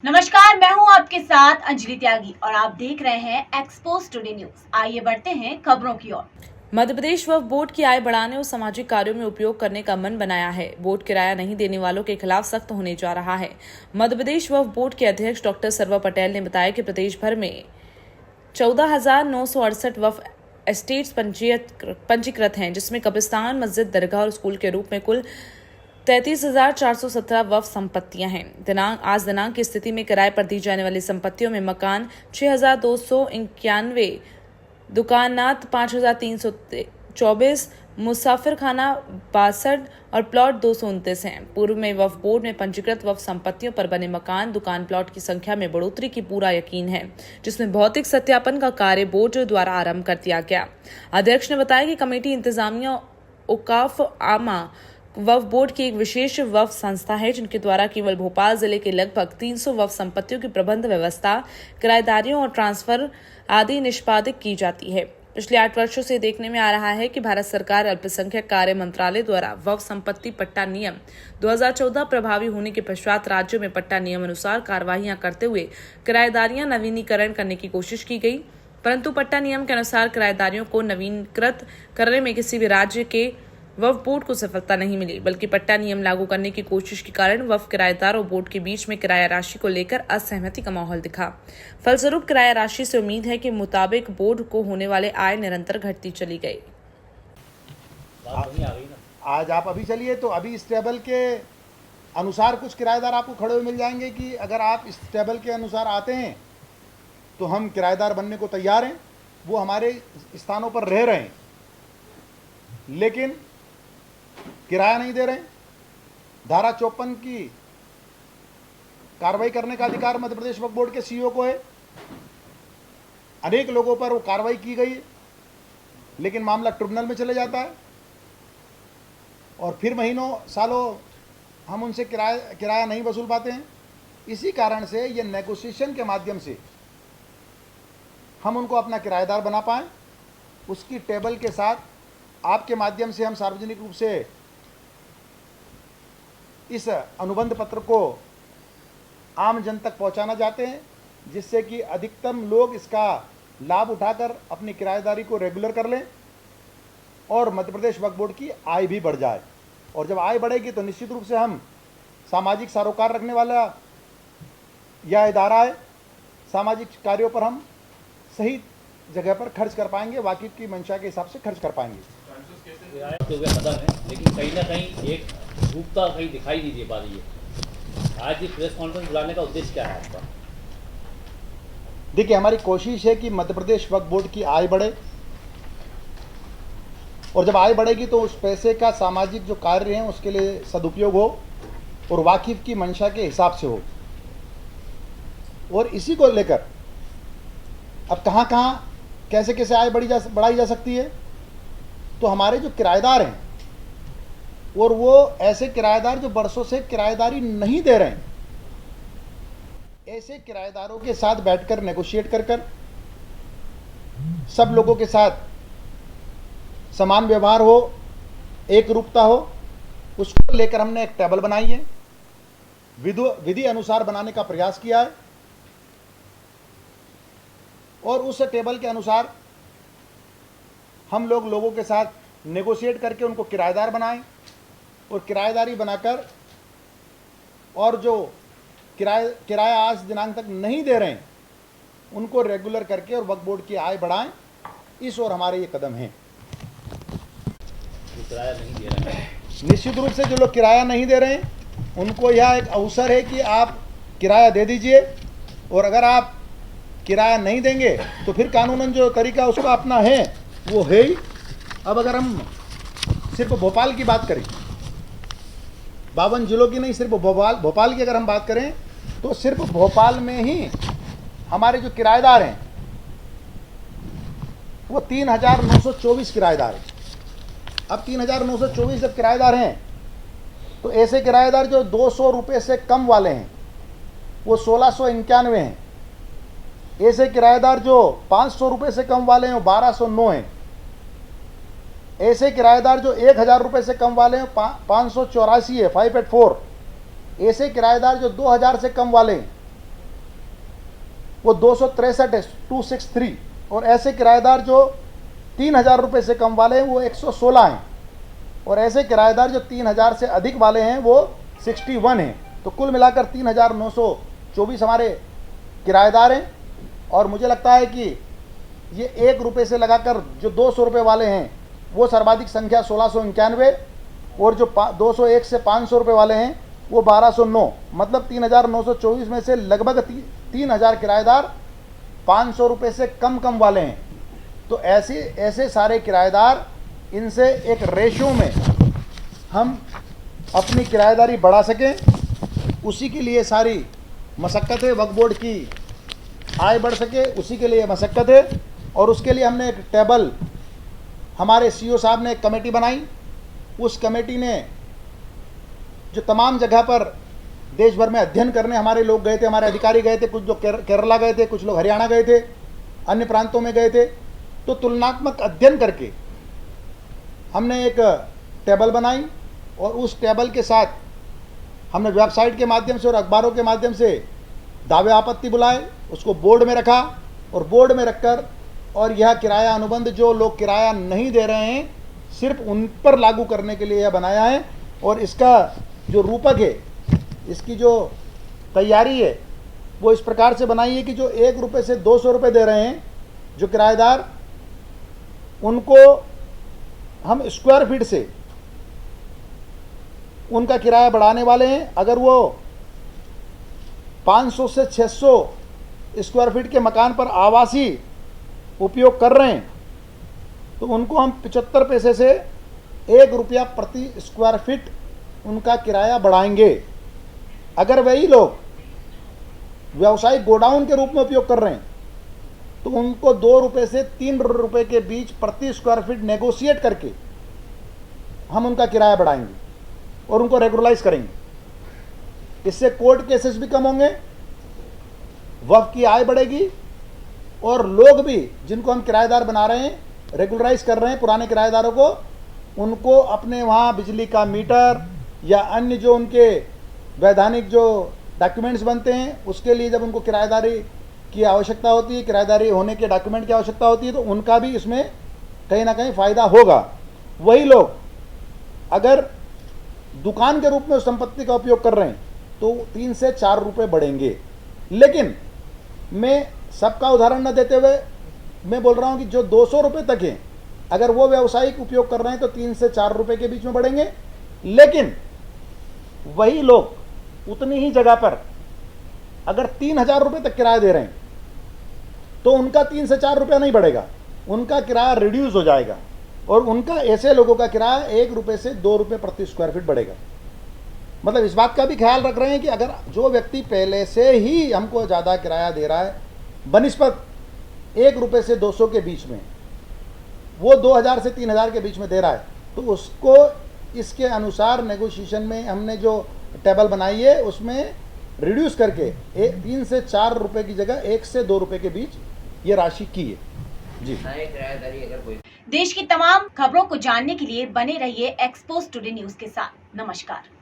नमस्कार, मैं हूं आपके साथ अंजलि त्यागी और आप देख रहे हैं एक्सपोज टुडे न्यूज। आइए बढ़ते हैं खबरों की ओर। मध्य प्रदेश वक्फ बोर्ड की आय बढ़ाने और सामाजिक कार्यों में उपयोग करने का मन बनाया है। बोर्ड किराया नहीं देने वालों के खिलाफ सख्त होने जा रहा है। मध्य प्रदेश वक्फ बोर्ड के अध्यक्ष डॉक्टर सर्वा पटेल ने बताया कि प्रदेश भर में 14,968 वक्फ एस्टेट्स पंजीकृत हैं, जिसमें कब्रिस्तान, मस्जिद, दरगाह और स्कूल के रूप में कुल 33,417 वक्फ संपत्तियां हैं। आज दिनांक की स्थिति में किराए पर दी जाने वाली संपत्तियों में मकान 6,291, दुकानात 5,324, मुसाफिर खाना 62 और प्लॉट 229 हैं। पूर्व में वक्फ बोर्ड में पंजीकृत वक्फ संपत्तियों पर बने मकान, दुकान, प्लॉट की संख्या में बढ़ोतरी की पूरा यकीन है, जिसमें भौतिक सत्यापन का कार्य बोर्ड द्वारा आरंभ कर दिया गया। अध्यक्ष ने बताया कि कमेटी इंतजामिया औकाफ आमा वक्फ बोर्ड की एक विशेष वक्फ संस्था है, जिनके द्वारा केवल भोपाल जिले के लगभग 300 वक्फ संपत्तियों की प्रबंध व्यवस्था, किराएदारियों और ट्रांसफर आदि निष्पादित की जाती है। पिछले 8 वर्षों से देखने में आ रहा है कि भारत सरकार अल्पसंख्यक कार्य मंत्रालय द्वारा वक्फ संपत्ति पट्टा नियम 2014 प्रभावी होने के पश्चात राज्यों में पट्टा नियम अनुसार कार्यवाहियां करते हुए किराएदारियां नवीनीकरण करने की कोशिश की गई, परंतु पट्टा नियम के अनुसार किराएदारियों को नवीनीकृत करने में किसी भी राज्य के वक्फ बोर्ड को सफलता नहीं मिली, बल्कि पट्टा नियम लागू करने की कोशिश के कारण वक्फ किराएदार और बोर्ड के बीच में किराया राशि को लेकर असहमति का माहौल दिखा। फलस्वरूप किराया राशि से उम्मीद है कि मुताबिक बोर्ड को होने वाले आय निरंतर घटती चली गई। आज आप अभी चलिए तो अभी इस टेबल के अनुसार कुछ किराएदार आपको खड़े हुए मिल जाएंगे कि अगर आप इस टेबल के अनुसार आते हैं तो हम किराएदार बनने को तैयार हैं। वो हमारे स्थानों पर रह रहे हैं लेकिन किराया नहीं दे रहे हैं। धारा 54 की कार्रवाई करने का अधिकार मध्य प्रदेश वक्फ बोर्ड के सीईओ को है। अनेक लोगों पर वो कार्रवाई की गई है, लेकिन मामला ट्रिब्यूनल में चले जाता है और फिर महीनों सालों हम उनसे किराया नहीं वसूल पाते हैं। इसी कारण से ये नेगोशिएशन के माध्यम से हम उनको अपना किराएदार बना पाएँ। उसकी टेबल के साथ आपके माध्यम से हम सार्वजनिक रूप से इस अनुबंध पत्र को आम जन तक पहुंचाना चाहते हैं, जिससे कि अधिकतम लोग इसका लाभ उठाकर अपनी किराएदारी को रेगुलर कर लें और मध्य प्रदेश वक्फ बोर्ड की आय भी बढ़ जाए। और जब आय बढ़ेगी तो निश्चित रूप से हम सामाजिक सरोकार रखने वाला यह इदारा है, सामाजिक कार्यों पर हम सही जगह पर खर्च कर पाएंगे, वाकिफ की मंशा के हिसाब से खर्च कर पाएंगे। कदम है, लेकिन कहीं ना कहीं एक रूपता कहीं दिखाई नहीं दे पा रही है। आज ये प्रेस कॉन्फ्रेंस बुलाने का उद्देश्य क्या है आपका? देखिए, हमारी कोशिश है कि मध्य प्रदेश वक्फ बोर्ड की आय बढ़े और जब आय बढ़ेगी तो उस पैसे का सामाजिक जो कार्य हैं उसके लिए सदुपयोग हो और वाकिफ की मंशा के हिसाब से हो। और इसी को लेकर अब कहाँ कहाँ कैसे कैसे आय बढ़ाई जा सकती है, तो हमारे जो किराएदार हैं और वो ऐसे किराएदार जो बरसों से किराएदारी नहीं दे रहे हैं, ऐसे किराएदारों के साथ बैठकर नेगोशिएट कर सब लोगों के साथ समान व्यवहार हो, एक रूपता हो, उसको लेकर हमने एक टेबल बनाई है, विधि अनुसार बनाने का प्रयास किया है और उस टेबल के अनुसार हम लोगों के साथ नेगोशिएट करके उनको किराएदार बनाएं और किराएदारी बनाकर और जो किराया आज दिनांक तक नहीं दे रहे हैं उनको रेगुलर करके और वक्फ बोर्ड की आय बढ़ाएं। इस ओर हमारे ये कदम हैं। किराया नहीं दे रहे हैं, निश्चित रूप से जो लोग किराया नहीं दे रहे हैं उनको यह एक अवसर है कि आप किराया दे दीजिए और अगर आप किराया नहीं देंगे तो फिर कानूनन जो तरीका उसका अपना है वो है ही। अब अगर हम सिर्फ भोपाल की बात करें, 52 जिलों की नहीं, सिर्फ भोपाल की अगर हम बात करें तो सिर्फ भोपाल में ही हमारे जो किराएदार हैं वो 3,924 किराएदार हैं। अब 3,924 जब किराएदार हैं तो ऐसे किराएदार जो 200 रुपये से कम वाले हैं वो 1,691 हैं। ऐसे किराएदार जो 500 रुपये से कम वाले हैं वो 1,209 हैं। ऐसे किराएदार जो 1,000 रुपये से कम वाले हैं 584 है, 584। ऐसे किराएदार जो 2000 से कम वाले हैं वो 263 है, 263। और ऐसे किराएदार जो 3,000 रुपये से कम वाले हैं वो 116 हैं, और ऐसे किराएदार जो 3,000 से अधिक वाले हैं वो 61 हैं। तो कुल मिलाकर 3,924 हमारे किराएदार हैं। और मुझे लगता है कि ये 1 रुपये से लगाकर जो 200 रुपये वाले हैं वो सर्वाधिक संख्या 1691, और जो 201 से 500 रुपये वाले हैं वो 1209। मतलब 3,924 में से लगभग 3,000 किराएदार 500 रुपये से कम वाले हैं। तो ऐसे सारे किराएदार, इनसे एक रेशो में हम अपनी किराएदारी बढ़ा सकें, उसी के लिए सारी मशक्क़त है। वक्फ बोर्ड की आय बढ़ सके, उसी के लिए मशक्क़त है। और उसके लिए हमने एक टेबल, हमारे सीईओ साहब ने एक कमेटी बनाई। उस कमेटी ने जो तमाम जगह पर देश भर में अध्ययन करने हमारे लोग गए थे, हमारे अधिकारी गए थे, कुछ लोग केरला गए थे, कुछ लोग हरियाणा गए थे, अन्य प्रांतों में गए थे। तो तुलनात्मक अध्ययन करके हमने एक टेबल बनाई, और उस टेबल के साथ हमने वेबसाइट के माध्यम से और अखबारों के माध्यम से दावे आपत्ति बुलाए, उसको बोर्ड में रखा, और बोर्ड में रखकर और यह किराया अनुबंध जो लोग किराया नहीं दे रहे हैं सिर्फ उन पर लागू करने के लिए यह बनाया है। और इसका जो रूपक है, इसकी जो तैयारी है वो इस प्रकार से बनाई है कि जो 1 रुपये से 200 रुपये दे रहे हैं जो किराएदार, उनको हम स्क्वायर फीट से उनका किराया बढ़ाने वाले हैं। अगर वो 500 से 600 स्क्वायर फीट के मकान पर आवासीय उपयोग कर रहे हैं तो उनको हम 75 पैसे से 1 रुपया प्रति स्क्वायर फीट उनका किराया बढ़ाएंगे। अगर वही लोग व्यावसायिक गोडाउन के रूप में उपयोग कर रहे हैं तो उनको 2 रुपये से 3 रुपये के बीच प्रति स्क्वायर फीट नेगोशिएट करके हम उनका किराया बढ़ाएंगे और उनको रेगुलराइज करेंगे। इससे कोर्ट केसेस भी कम होंगे, वक्फ की आय बढ़ेगी, और लोग भी जिनको हम किराएदार बना रहे हैं, रेगुलराइज कर रहे हैं पुराने किराएदारों को, उनको अपने वहाँ बिजली का मीटर या अन्य जो उनके वैधानिक जो डॉक्यूमेंट्स बनते हैं उसके लिए जब उनको किराएदारी की आवश्यकता होती है, किराएदारी होने के डॉक्यूमेंट की आवश्यकता होती है, तो उनका भी इसमें कहीं ना कहीं फ़ायदा होगा। वही लोग अगर दुकान के रूप में उस संपत्ति का उपयोग कर रहे हैं तो 3 से 4 रुपये बढ़ेंगे। लेकिन मैं सबका उदाहरण न देते हुए मैं बोल रहा हूं कि जो 200 रुपये तक हैं, अगर वो व्यावसायिक उपयोग कर रहे हैं तो 3 से 4 रुपये के बीच में बढ़ेंगे। लेकिन वही लोग उतनी ही जगह पर अगर 3,000 रुपये तक किराया दे रहे हैं तो उनका 3 से 4 रुपया नहीं बढ़ेगा, उनका किराया रिड्यूस हो जाएगा, और उनका ऐसे लोगों का किराया 1 रुपये से 2 रुपये प्रति स्क्वायर फीट बढ़ेगा। मतलब इस बात का भी ख्याल रख रहे हैं कि अगर जो व्यक्ति पहले से ही हमको ज़्यादा किराया दे रहा है बनिस्पत 1 रुपये से 200 के बीच में, वो 2,000 से 3,000 के बीच में दे रहा है, तो उसको इसके अनुसार नेगोशिएशन में हमने जो टेबल बनाई है उसमें रिड्यूस करके 3 से 4 रुपये की जगह 1 से 2 रुपये के बीच ये राशि की है। जी, देश की तमाम खबरों को जानने के लिए बने रहिए एक्सपोज टुडे न्यूज के साथ। नमस्कार।